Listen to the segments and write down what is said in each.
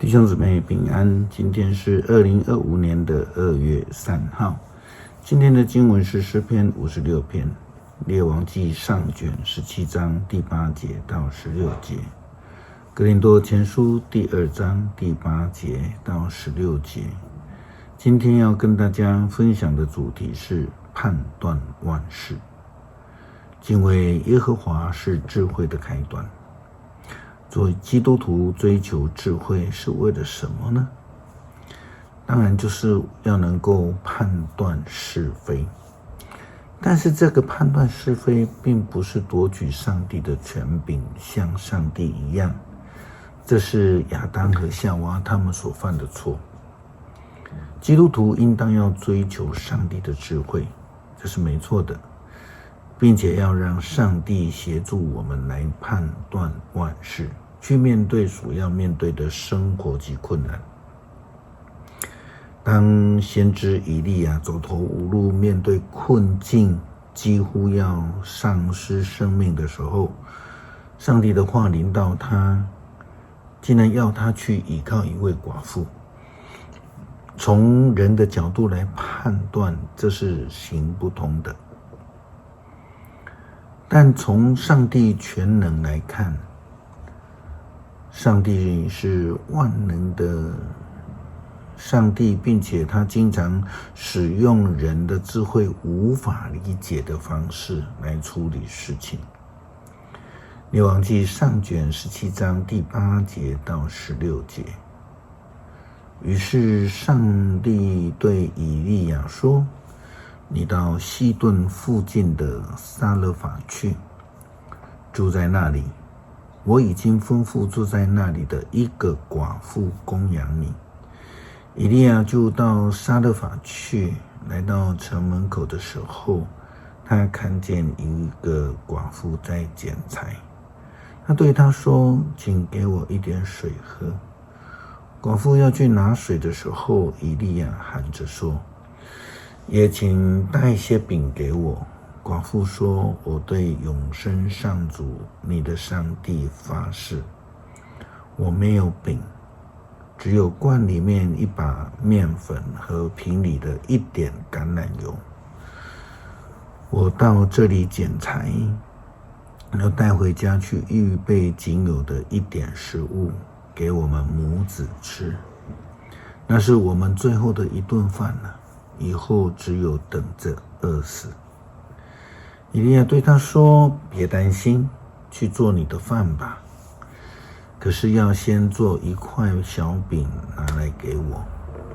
弟兄姊妹平安，今天是2025年的2月3号。今天的经文是诗篇56篇，列王纪上卷17章第8节到16节，哥林多前书第2章第8节到16节。今天要跟大家分享的主题是判断万事。敬畏耶和华是智慧的开端。作为基督徒追求智慧是为了什么呢？当然就是要能够判断是非。但是这个判断是非并不是夺取上帝的权柄，像上帝一样。这是亚当和夏娃他们所犯的错。基督徒应当要追求上帝的智慧，这是没错的，并且要让上帝协助我们来判断万事，去面对所要面对的生活及困难。当先知以利亚走投无路，面对困境，几乎要丧失生命的时候，上帝的话临到他，竟然要他去依靠一位寡妇。从人的角度来判断，这是行不通的。但从上帝全能来看，上帝是万能的上帝，并且他经常使用人的智慧无法理解的方式来处理事情。列王纪上卷17章第8节到16节。于是上帝对以利亚说，你到西顿附近的撒勒法去，住在那里，我已经吩咐住在那里的一个寡妇供养你。以利亚就到撒勒法去，来到城门口的时候，他看见一个寡妇在捡柴。他对他说，请给我一点水喝。寡妇要去拿水的时候，以利亚喊着说，也请带些饼给我。寡妇说，我对永生上主你的上帝发誓，我没有饼，只有罐里面一把面粉和瓶里的一点橄榄油。我到这里捡柴，要带回家去预备仅有的一点食物给我们母子吃，那是我们最后的一顿饭了，以后只有等着饿死。以利亚对他说，别担心，去做你的饭吧，可是要先做一块小饼拿来给我，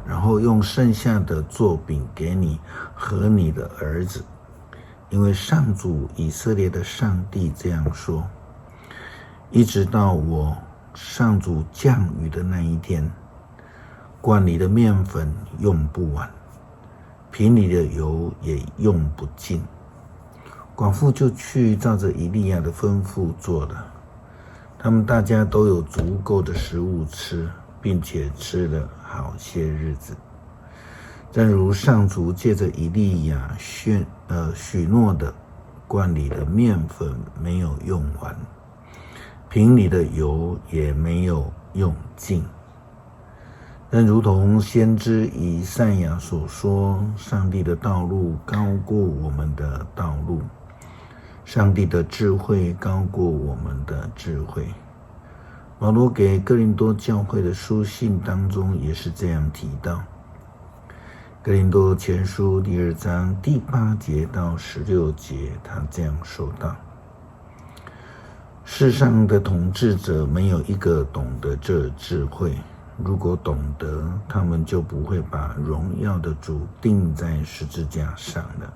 然后用剩下的做饼给你和你的儿子，因为上主以色列的上帝这样说，一直到我上主降雨的那一天，罐里的面粉用不完，瓶里的油也用不尽。寡妇就去照着以利亚的吩咐做了，他们大家都有足够的食物吃，并且吃了好些日子。正如上主借着以利亚许诺的，罐里的面粉没有用完，瓶里的油也没有用尽。但如同先知以赛亚所说，上帝的道路高过我们的道路，上帝的智慧高过我们的智慧。保罗给哥林多教会的书信当中也是这样提到。哥林多前书第2章第8节到16节，他这样说道，世上的统治者没有一个懂得这智慧，如果懂得，他们就不会把荣耀的主钉在十字架上了。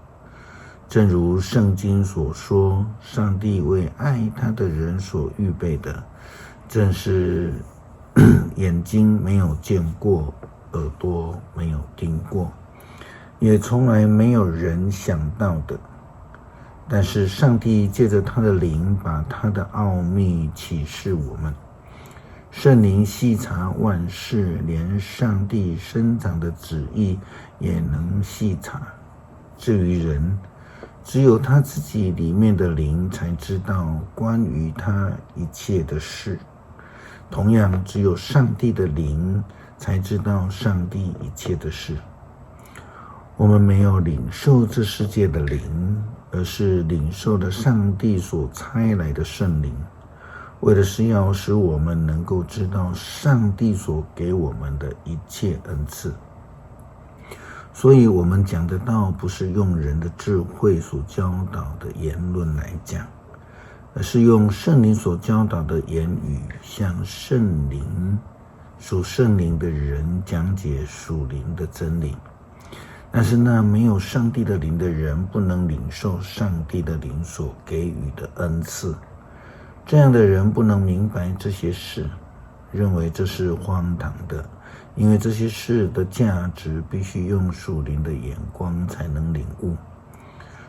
正如圣经所说，上帝为爱他的人所预备的，正是眼睛没有见过，耳朵没有听过，也从来没有人想到的。但是上帝借着他的灵，把他的奥秘启示我们。圣灵细察万事，连上帝生长的旨意也能细察。至于人，只有他自己里面的灵才知道关于他一切的事，同样，只有上帝的灵才知道上帝一切的事。我们没有领受这世界的灵，而是领受了上帝所差来的圣灵，为的是要使我们能够知道上帝所给我们的一切恩赐。所以我们讲的道不是用人的智慧所教导的言论来讲，而是用圣灵所教导的言语，向属圣灵的人讲解属灵的真理。但是那没有上帝的灵的人，不能领受上帝的灵所给予的恩赐。这样的人不能明白这些事，认为这是荒唐的，因为这些事的价值必须用属灵的眼光才能领悟。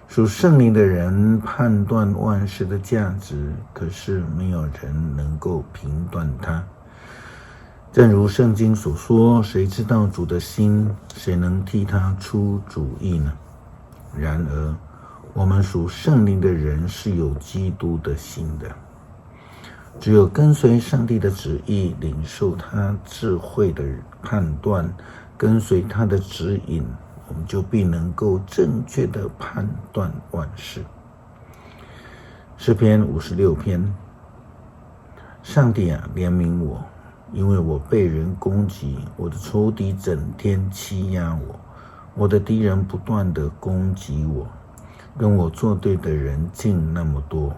属圣灵的人判断万事的价值，可是没有人能够评断它。正如圣经所说，谁知道主的心，谁能替他出主意呢？然而我们属圣灵的人是有基督的心的。只有跟随上帝的旨意，领受他智慧的判断，跟随他的指引，我们就必能够正确的判断万事。诗篇56篇，上帝啊，怜悯我，因为我被人攻击，我的仇敌整天欺压我，我的敌人不断的攻击我，跟我作对的人竟那么多。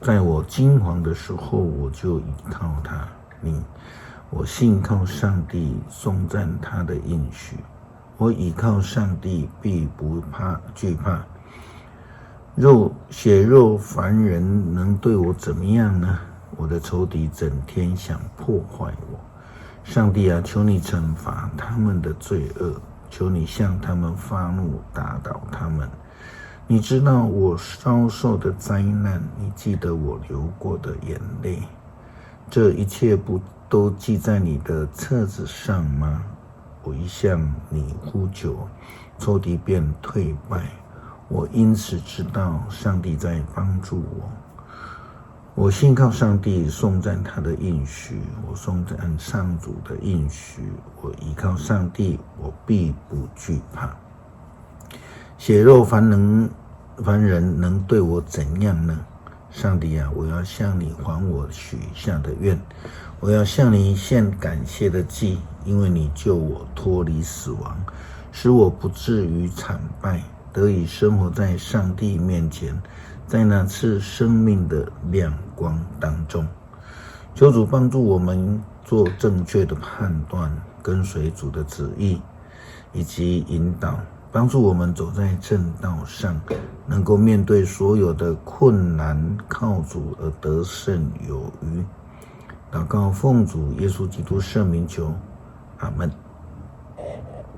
在我惊惶的时候，我就依靠他。我信靠上帝，颂赞他的应许。我倚靠上帝，必不惧怕。血肉凡人能对我怎么样呢？我的仇敌整天想破坏我。上帝啊，求你惩罚他们的罪恶，求你向他们发怒，打倒他们。你知道我遭受的灾难，你记得我流过的眼泪，这一切不都记在你的册子上吗？我一向你呼求，仇敌便退败。我因此知道上帝在帮助我。我信靠上帝，颂赞他的应许。我颂赞上主的应许。我依靠上帝，我必不惧怕。血肉凡人能对我怎样呢？上帝啊，我要向你还我许下的愿，我要向你献感谢的祭，因为你救我脱离死亡，使我不至于惨败，得以生活在上帝面前，在那次生命的亮光当中。求主帮助我们做正确的判断，跟随主的旨意以及引导，帮助我们走在正道上，能够面对所有的困难，靠主而得胜有余。祷告奉主耶稣基督圣名求，阿们。